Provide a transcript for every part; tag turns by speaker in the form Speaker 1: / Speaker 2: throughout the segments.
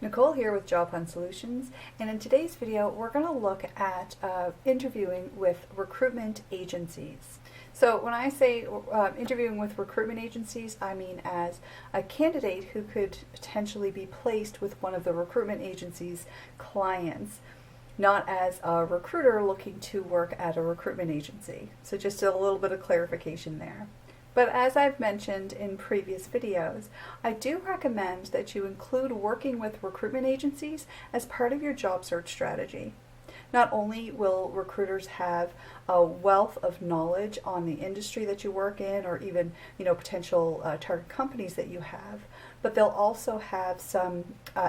Speaker 1: Nicole here with Job Hunt Solutions, and in today's video we're going to look at interviewing with recruitment agencies. So when I say interviewing with recruitment agencies, I mean as a candidate who could potentially be placed with one of the recruitment agency's clients, not as a recruiter looking to work at a recruitment agency. So just a little bit of clarification there. But as I've mentioned in previous videos, I do recommend that you include working with recruitment agencies as part of your job search strategy. Not only will recruiters have a wealth of knowledge on the industry that you work in, or even potential target companies that you have, but they'll also have some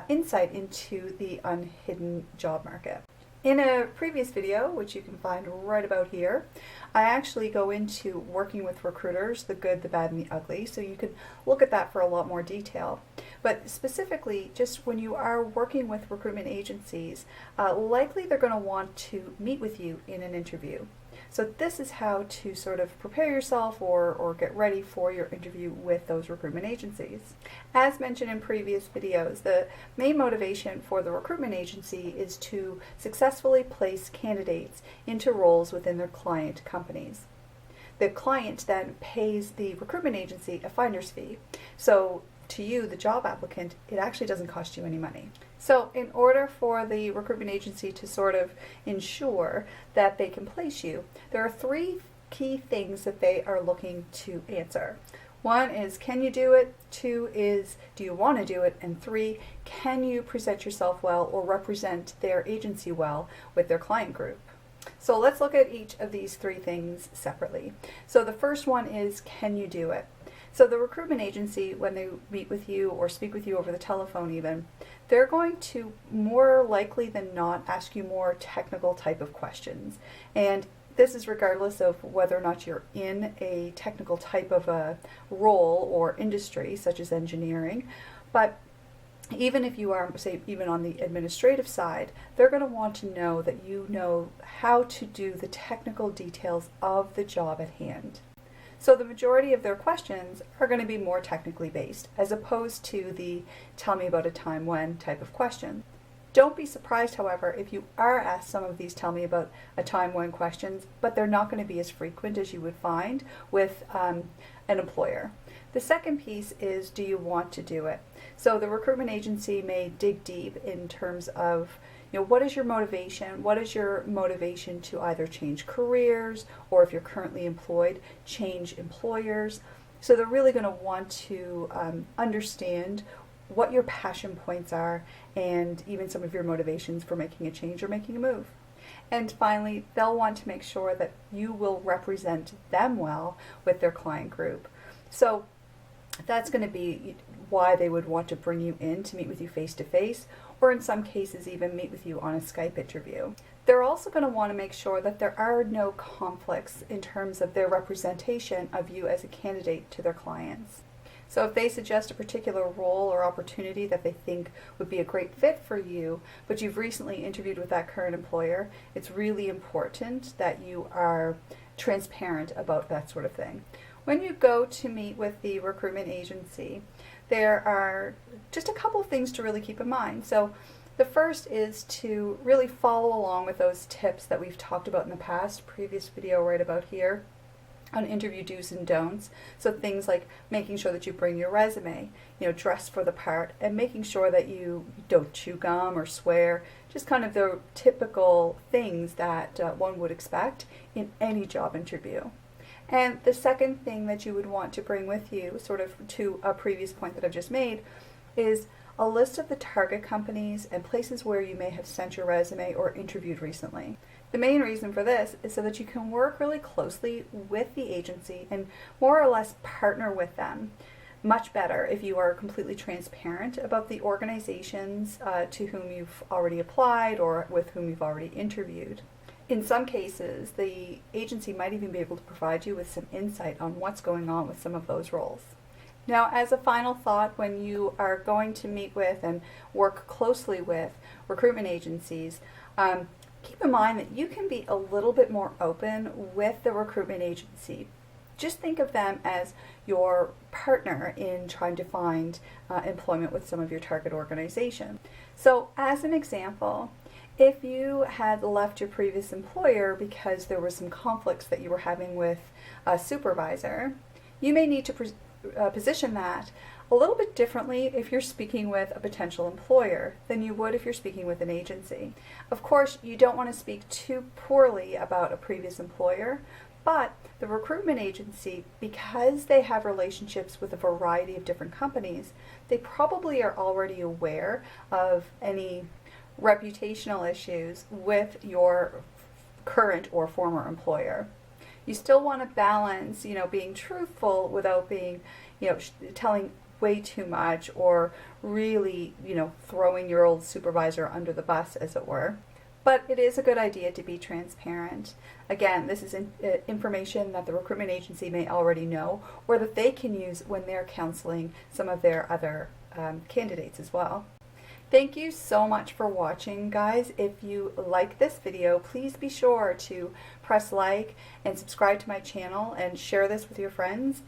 Speaker 1: insight into the unhidden job market. In a previous video, which you can find right about here, I actually go into working with recruiters, the good, the bad, and the ugly, so you can look at that for a lot more detail. But specifically, just when you are working with recruitment agencies, likely they're going to want to meet with you in an interview. So this is how to sort of prepare yourself or get ready for your interview with those recruitment agencies. As mentioned in previous videos, the main motivation for the recruitment agency is to successfully place candidates into roles within their client companies. The client then pays the recruitment agency a finder's fee. So to you, the job applicant, it actually doesn't cost you any money. So in order for the recruitment agency to sort of ensure that they can place you, there are three key things that they are looking to answer. One is, can you do it? Two is, do you want to do it? And three, can you present yourself well or represent their agency well with their client group? So let's look at each of these three things separately. So the first one is, can you do it? So the recruitment agency, when they meet with you or speak with you over the telephone even, they're going to more likely than not ask you more technical type of questions. And this is regardless of whether or not you're in a technical type of a role or industry, such as engineering. But even if you are, say, even on the administrative side, they're going to want to know that you know how to do the technical details of the job at hand. So the majority of their questions are going to be more technically based, as opposed to the tell me about a time when type of question. Don't be surprised, however, if you are asked some of these tell me about a time when questions, but they're not going to be as frequent as you would find with an employer. The second piece is, do you want to do it? So the recruitment agency may dig deep in terms of, what is your motivation? What is your motivation to either change careers, or if you're currently employed, change employers? So they're really going to want to understand what your passion points are and even some of your motivations for making a change or making a move. And finally, they'll want to make sure that you will represent them well with their client group. So that's going to be why they would want to bring you in to meet with you face to face, or in some cases even meet with you on a Skype interview. They're also going to want to make sure that there are no conflicts in terms of their representation of you as a candidate to their clients. So if they suggest a particular role or opportunity that they think would be a great fit for you, but you've recently interviewed with that current employer, it's really important that you are transparent about that sort of thing. When you go to meet with the recruitment agency, there are just a couple of things to really keep in mind. So the first is to really follow along with those tips that we've talked about in the past, previous video right about here, on interview do's and don'ts. So things like making sure that you bring your resume, dress for the part, and making sure that you don't chew gum or swear, just kind of the typical things that one would expect in any job interview. And the second thing that you would want to bring with you, sort of to a previous point that I've just made, is a list of the target companies and places where you may have sent your resume or interviewed recently. The main reason for this is so that you can work really closely with the agency and more or less partner with them. Much better if you are completely transparent about the organizations to whom you've already applied or with whom you've already interviewed. In some cases, the agency might even be able to provide you with some insight on what's going on with some of those roles. Now, as a final thought, when you are going to meet with and work closely with recruitment agencies, keep in mind that you can be a little bit more open with the recruitment agency Just think of them as your partner in trying to find employment with some of your target organization. So as an example, if you had left your previous employer because there were some conflicts that you were having with a supervisor, you may need to position that a little bit differently if you're speaking with a potential employer than you would if you're speaking with an agency. Of course, you don't want to speak too poorly about a previous employer, but the recruitment agency, because they have relationships with a variety of different companies, they probably are already aware of any reputational issues with your current or former employer. You still want to balance, being truthful without being, telling way too much or really, throwing your old supervisor under the bus, as it were. But it is a good idea to be transparent. Again, this is information that the recruitment agency may already know or that they can use when they're counseling some of their other candidates as well. Thank you so much for watching, guys. If you like this video, please be sure to press like and subscribe to my channel and share this with your friends.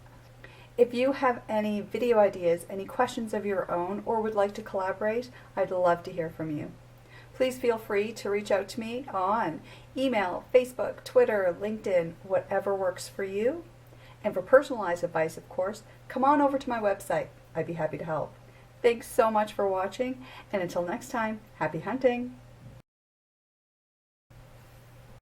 Speaker 1: If you have any video ideas, any questions of your own, or would like to collaborate, I'd love to hear from you. Please feel free to reach out to me on email, Facebook, Twitter, LinkedIn, whatever works for you. And for personalized advice, of course, come on over to my website. I'd be happy to help. Thanks so much for watching, and until next time, happy hunting!